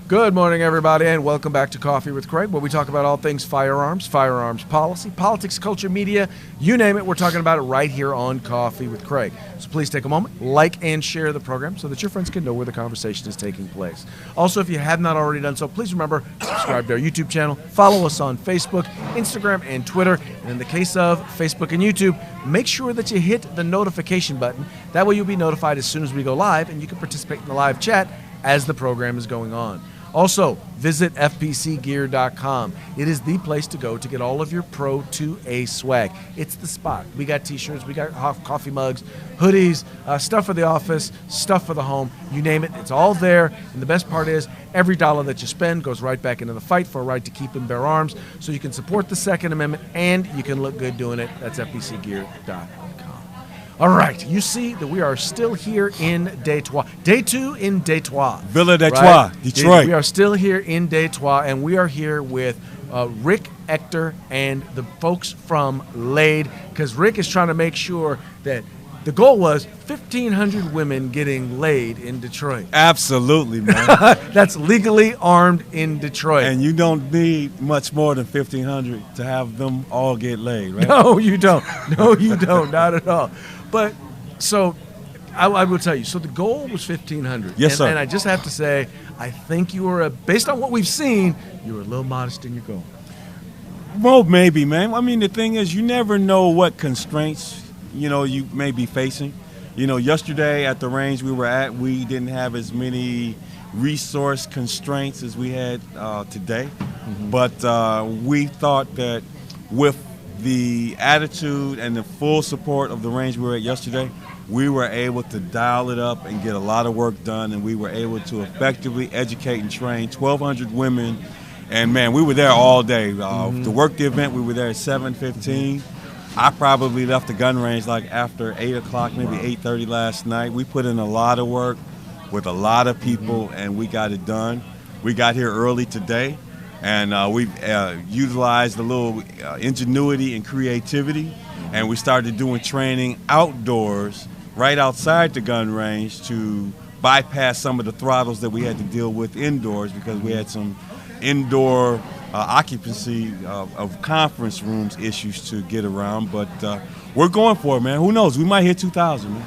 Good morning, everybody, and welcome back to Coffee with Craig, where we talk about all things firearms, firearms policy, politics, culture, media, you name it. We're talking about it right here on Coffee with Craig. So please take a moment, like and share the program so that your friends can know where the conversation is taking place. Also, if you have not already done so, please remember, subscribe to our YouTube channel, follow us on Facebook, Instagram, and Twitter. And in the case of Facebook and YouTube, make sure that you hit the notification button. That way you'll be notified as soon as we go live, and you can participate in the live chat as the program is going on. Also, visit fpcgear.com. It is the place to go to get all of your Pro 2A swag. It's the spot. We got t-shirts, we got coffee mugs, hoodies, stuff for the office, stuff for the home. You name it, it's all there. And the best part is every dollar that you spend goes right back into the fight for a right to keep and bear arms, so you can support the Second Amendment and you can look good doing it. That's fpcgear.com. All right, you see that we are still here in Detroit. Day 2 in Detroit. Villa Detroit, right? Detroit. We are still here in Detroit, and we are here with Rick, Ector, and the folks from LAID, because Rick is trying to make sure that the goal was 1,500 women getting laid in Detroit. Absolutely, man. That's legally armed in Detroit. And you don't need much more than 1,500 to have them all get laid, right? No, you don't. No, you don't. Not at all. But so I will tell you. So the goal was 1,500. Yes, sir. And I just have to say, I think you were, based on what we've seen, you were a little modest in your goal. Well, maybe, man. I mean, the thing is, you never know what constraints, you may be facing. Yesterday at the range we were at, we didn't have as many resource constraints as we had today. Mm-hmm. But we thought that with the attitude and the full support of the range we were at yesterday, we were able to dial it up and get a lot of work done, and we were able to effectively educate and train 1,200 women. And, man, we were there all day. To work the event, we were there at 7:15. I probably left the gun range like after 8 o'clock, maybe 8:30 last night. We put in a lot of work with a lot of people, and we got it done. We got here early today. And we've utilized a little ingenuity and creativity, and we started doing training outdoors, right outside the gun range, to bypass some of the throttles that we had to deal with indoors, because we had some indoor occupancy of conference rooms issues to get around. But we're going for it, man. Who knows? We might hit 2,000, man.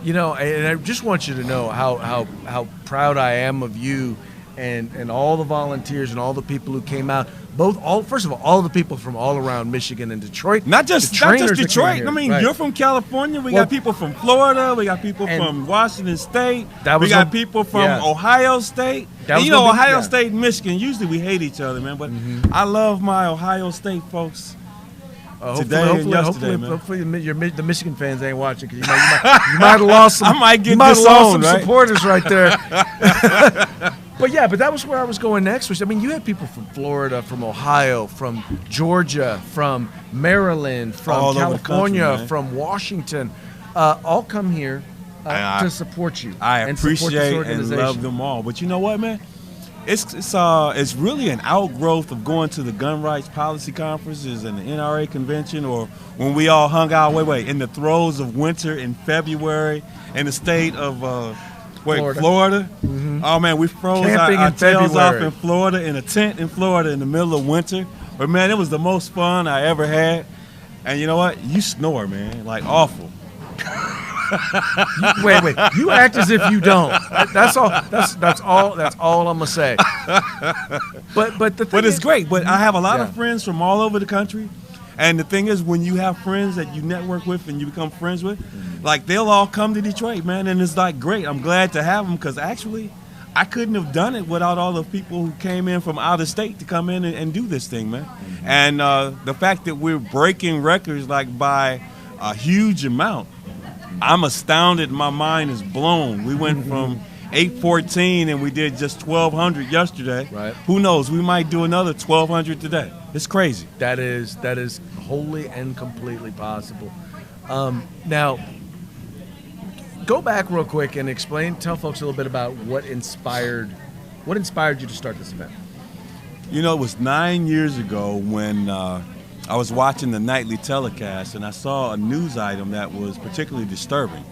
And I just want you to know how proud I am of you and all the volunteers and all the people who came out. First of all the people from all around Michigan and Detroit. Not just Detroit. I mean, right. You're from California. We got people from Florida. We got people from Washington State. We got people from Ohio State. Ohio State and Michigan, usually we hate each other, man. But I love my Ohio State folks. Hopefully the Michigan fans ain't watching, because you might have lost some. I might get some supporters right there. But that was where I was going next. You had people from Florida, from Ohio, from Georgia, from Maryland, from all California, from Washington, all come here to support you. I appreciate and love them all. But you know what, man? It's really an outgrowth of going to the gun rights policy conferences and the NRA convention, or when we all hung out in the throes of winter in February in the state of Florida. Mm-hmm. Oh man, we froze our tails off in Florida, in a tent in Florida in the middle of winter. But man, it was the most fun I ever had. And you know what? You snore, man, like awful. Wait. You act as if you don't. That's all. That's all I'm gonna say. But it's great. But I have a lot of friends from all over the country, and the thing is, when you have friends that you network with and you become friends with, like they'll all come to Detroit, man, and it's like great. I'm glad to have them, because actually, I couldn't have done it without all the people who came in from out of state to come in and do this thing, man. And the fact that we're breaking records like by a huge amount, I'm astounded. My mind is blown. We went from 814 and we did just 1,200 yesterday. Right. Who knows? We might do another 1,200 today. It's crazy. That is wholly and completely possible. Now, go back real quick and tell folks a little bit about what inspired you to start this event. It was 9 years ago when I was watching the nightly telecast, and I saw a news item that was particularly disturbing.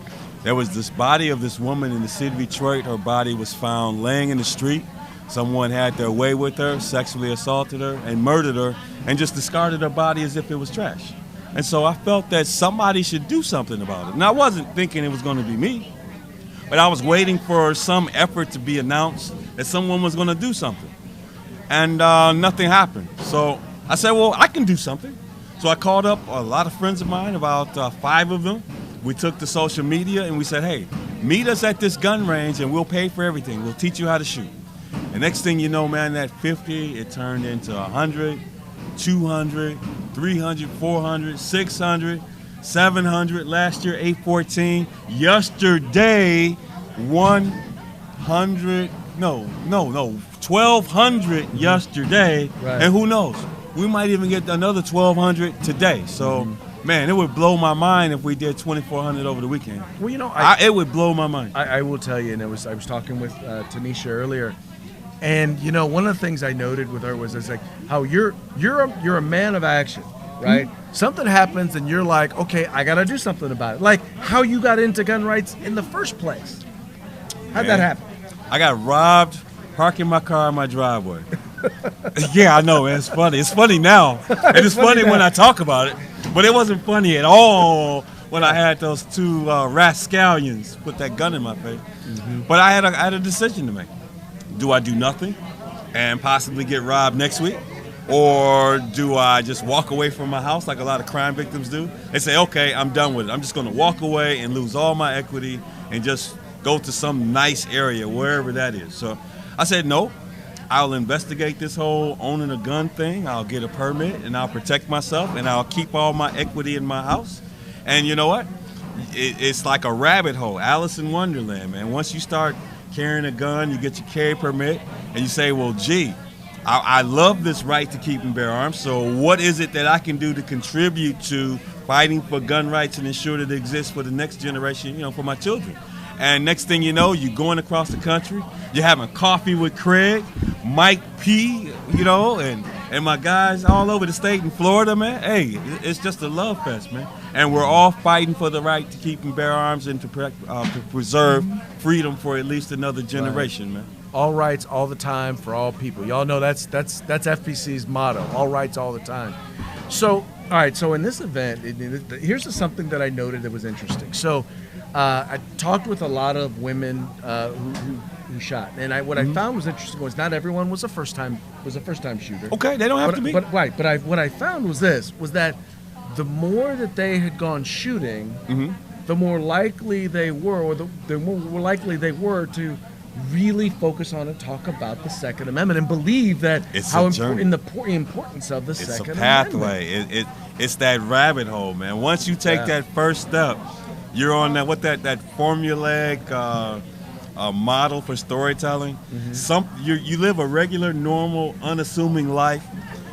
There was this body of this woman in the city of Detroit. Her body was found laying in the street. someone had their way with her, sexually assaulted her, and murdered her, and just discarded her body as if it was trash. And so I felt that somebody should do something about it. And I wasn't thinking it was going to be me, but I was waiting for some effort to be announced that someone was going to do something. And nothing happened. So I said, well, I can do something. So I called up a lot of friends of mine, about 5 of them. We took to social media and we said, hey, meet us at this gun range and we'll pay for everything. We'll teach you how to shoot. And next thing you know, man, that 50, it turned into 100, 200, 300, 400, 600, 700. Last year, 814. Yesterday, 1,200 yesterday. Right. And who knows? We might even get another 1,200 today. So, man, it would blow my mind if we did 2,400 over the weekend. Well, you know, it would blow my mind. I will tell you, and I was talking with Tanisha earlier, and you know, one of the things I noted with her was it's like how you're a man of action, right? Mm-hmm. Something happens, and you're like, okay, I got to do something about it. Like how you got into gun rights in the first place. How'd that happen? I got robbed parking my car in my driveway. Yeah, I know, man. It's funny. It's funny now. And it's funny when I talk about it. But it wasn't funny at all when I had those 2 rascallions put that gun in my face. Mm-hmm. But I had a decision to make. Do I do nothing and possibly get robbed next week? Or do I just walk away from my house like a lot of crime victims do? They say, okay, I'm done with it. I'm just going to walk away and lose all my equity and just go to some nice area, wherever that is. So I said, no. I'll investigate this whole owning a gun thing. I'll get a permit and I'll protect myself and I'll keep all my equity in my house. And you know what? It's like a rabbit hole, Alice in Wonderland, man. Once you start carrying a gun, you get your carry permit and you say, well, gee, I love this right to keep and bear arms. So what is it that I can do to contribute to fighting for gun rights and ensure that it exists for the next generation, you know, for my children? And next thing you know, you're going across the country, you're having coffee with Craig, Mike P, you know, and my guys all over the state in Florida, man. Hey, it's just a love fest, man. And we're all fighting for the right to keep and bear arms and to preserve freedom for at least another generation, man. All rights, all the time, for all people. Y'all know that's FPC's motto. All rights, all the time. So, all right. So in this event, here's something that I noted that was interesting. So, I talked with a lot of women who shot, and what I found was interesting was not everyone was a first time shooter. Okay, they don't have to be. But what I found was that the more that they had gone shooting, the more likely they were, or the more likely they were to really focus on and talk about the Second Amendment and believe that it's how important the importance of the Second Amendment. It's a pathway. It's that rabbit hole, man. Once you take that first step, you're on that formulaic model for storytelling. You live a regular, normal, unassuming life,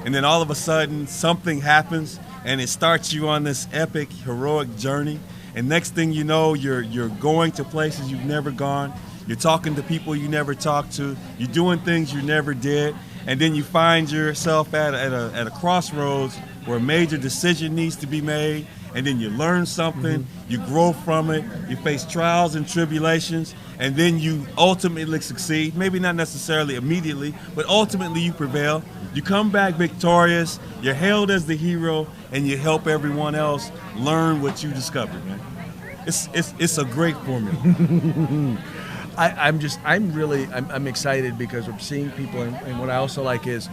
and then all of a sudden something happens, and it starts you on this epic, heroic journey. And next thing you know, you're going to places you've never gone. You're talking to people you never talked to. You're doing things you never did, and then you find yourself at a crossroads where a major decision needs to be made. And then you learn something, you grow from it, you face trials and tribulations, and then you ultimately succeed. Maybe not necessarily immediately, but ultimately you prevail. You come back victorious, you're hailed as the hero, and you help everyone else learn what you discovered, man. It's a great formula. I'm excited because we're seeing people, and what I also like is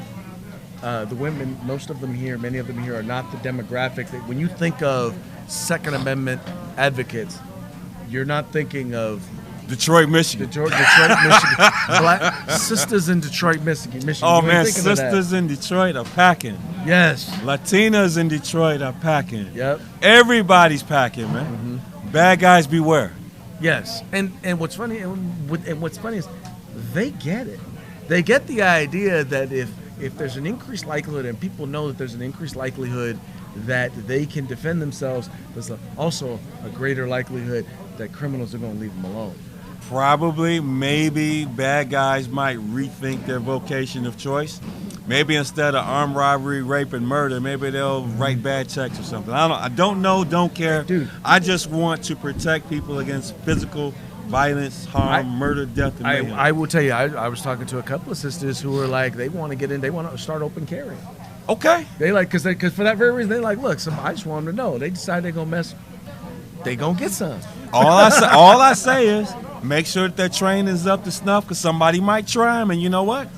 the women, most of them here, many of them here are not the demographic that when you think of Second Amendment advocates, you're not thinking of Detroit, Michigan. Detroit, Michigan. Black sisters in Detroit, Michigan. Oh, man, sisters in Detroit are packing. Yes. Latinas in Detroit are packing. Yep. Everybody's packing, man. Bad guys beware. Yes. And what's funny is they get it. They get the idea that if there's an increased likelihood, and people know that there's an increased likelihood that they can defend themselves, there's also a greater likelihood that criminals are going to leave them alone. Probably, maybe bad guys might rethink their vocation of choice. Maybe instead of armed robbery, rape, and murder, maybe they'll write bad checks or something. I don't know, don't care. Dude. I just want to protect people against physical violence, harm, murder, death, and mayhem. I will tell you, I was talking to a couple of sisters who were like, they want to get in, they want to start open carry. Okay. They like, because for that very reason, they like, look, I just want them to know. They decide they're going to mess, they going to get some. All I say is make sure that training is up to snuff, because somebody might try them, and you know what?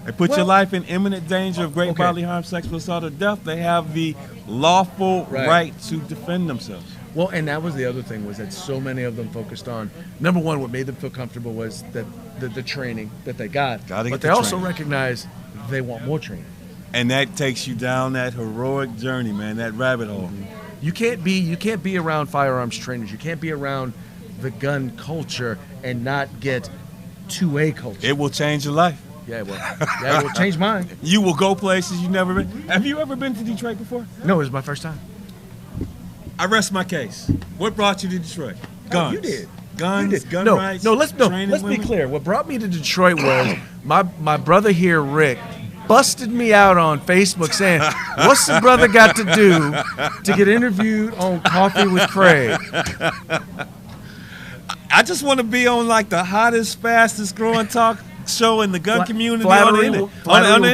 They put your life in imminent danger of great bodily harm, sexual assault, or death. They have the lawful right to defend themselves. Well, and that was the other thing, was that so many of them focused on, number one, what made them feel comfortable was that the training that they got. But they also recognize they want more training. And that takes you down that heroic journey, man, that rabbit hole. You can't be around firearms trainers. You can't be around the gun culture and not get 2A culture. It will change your life. Yeah, it will. Yeah, it will change mine. You will go places you've never been. Have you ever been to Detroit before? No, it was my first time. I rest my case. What brought you to Detroit? Guns. Oh, you did. Guns, you did. gun rights. Let's be clear. What brought me to Detroit was my brother here, Rick, busted me out on Facebook saying, "What's the brother got to do to get interviewed on Coffee with Craig?" I just want to be on like the hottest, fastest growing talk show in the gun community. Flattery will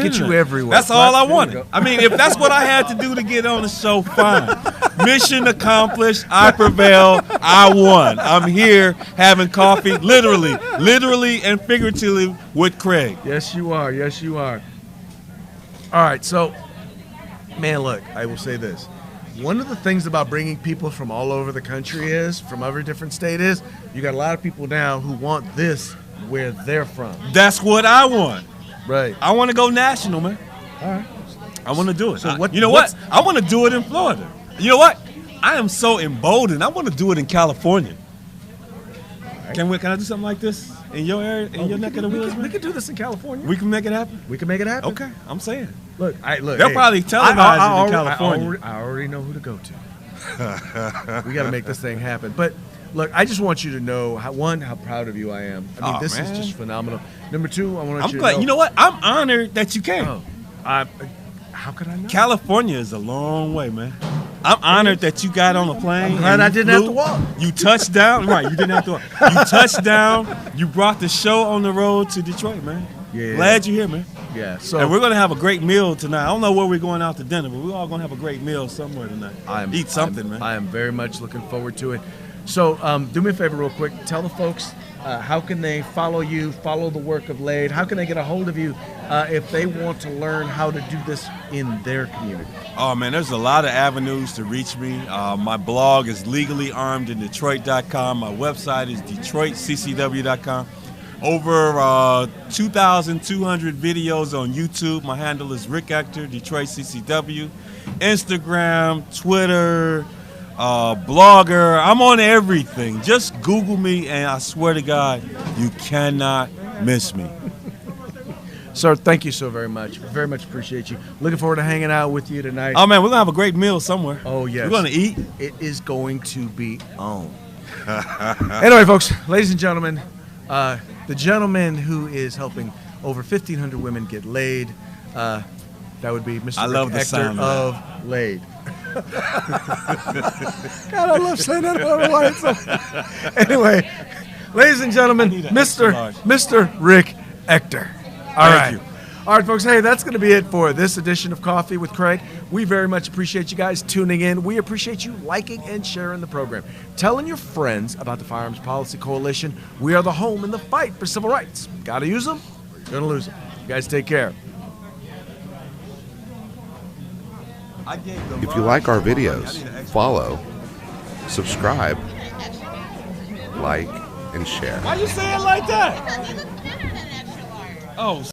get you everywhere. That's all I wanted. I mean, if that's what I had to do to get on the show, fine. Mission accomplished. I prevailed. I won. I'm here having coffee, literally and figuratively with Craig. Yes, you are. Yes, you are. All right, so, man, look, I will say this. One of the things about bringing people from all over the country from every different state you got a lot of people now who want this where they're from. That's what I want. Right. I want to go national, man. All right. I want to do it. So you know what? I want to do it in Florida. You know what? I am so emboldened. I want to do it in California. Right. Can I do something like this in your area, in your neck of the woods? We can do this in California. We can make it happen? We can make it happen. Okay, I'm saying. Look. They'll probably televise it in California. I already know who to go to. We got to make this thing happen. But look, I just want you to know, how proud of you I am. I mean, this is just phenomenal. Number two, I want you to know. You know what? I'm honored that you came. Oh, how could I know? California is a long way, man. I'm honored that you got on a plane. I'm glad I didn't have to walk. You touched down. Right, you didn't have to walk. You touched down. You brought the show on the road to Detroit, man. Yeah. Glad you're here, man. Yeah. So, and we're going to have a great meal tonight. I don't know where we're going out to dinner, but we're all going to have a great meal somewhere tonight. Eat something, man. I am very much looking forward to it. So do me a favor real quick. Tell the folks how can they follow you, follow the work of Lade. How can they get a hold of you if they want to learn how to do this in their community? Oh, man, there's a lot of avenues to reach me. My blog is legallyarmedindetroit.com. My website is detroitccw.com. Over 2,200 videos on YouTube. My handle is Rick Ector, Detroit CCW. Instagram, Twitter, blogger. I'm on everything. Just Google me, and I swear to God, you cannot miss me. Sir, thank you so very much. Very much appreciate you. Looking forward to hanging out with you tonight. Oh, man, we're going to have a great meal somewhere. Oh, yes. We're going to eat. It is going to be on. Anyway, folks, ladies and gentlemen, the gentleman who is helping over 1,500 women get laid, that would be Mr. Rick Ector of Lade. God, I love saying that. I don't know why. So. Anyway, ladies and gentlemen, Mr. Rick Ector. Thank you. All right, folks. Hey, that's going to be it for this edition of Coffee with Craig. We very much appreciate you guys tuning in. We appreciate you liking and sharing the program. Telling your friends about the Firearms Policy Coalition. We are the home in the fight for civil rights. Got to use them, you're going to lose them. You guys take care. If you like our videos, follow, subscribe, like, and share. Why you say it like that? Oh,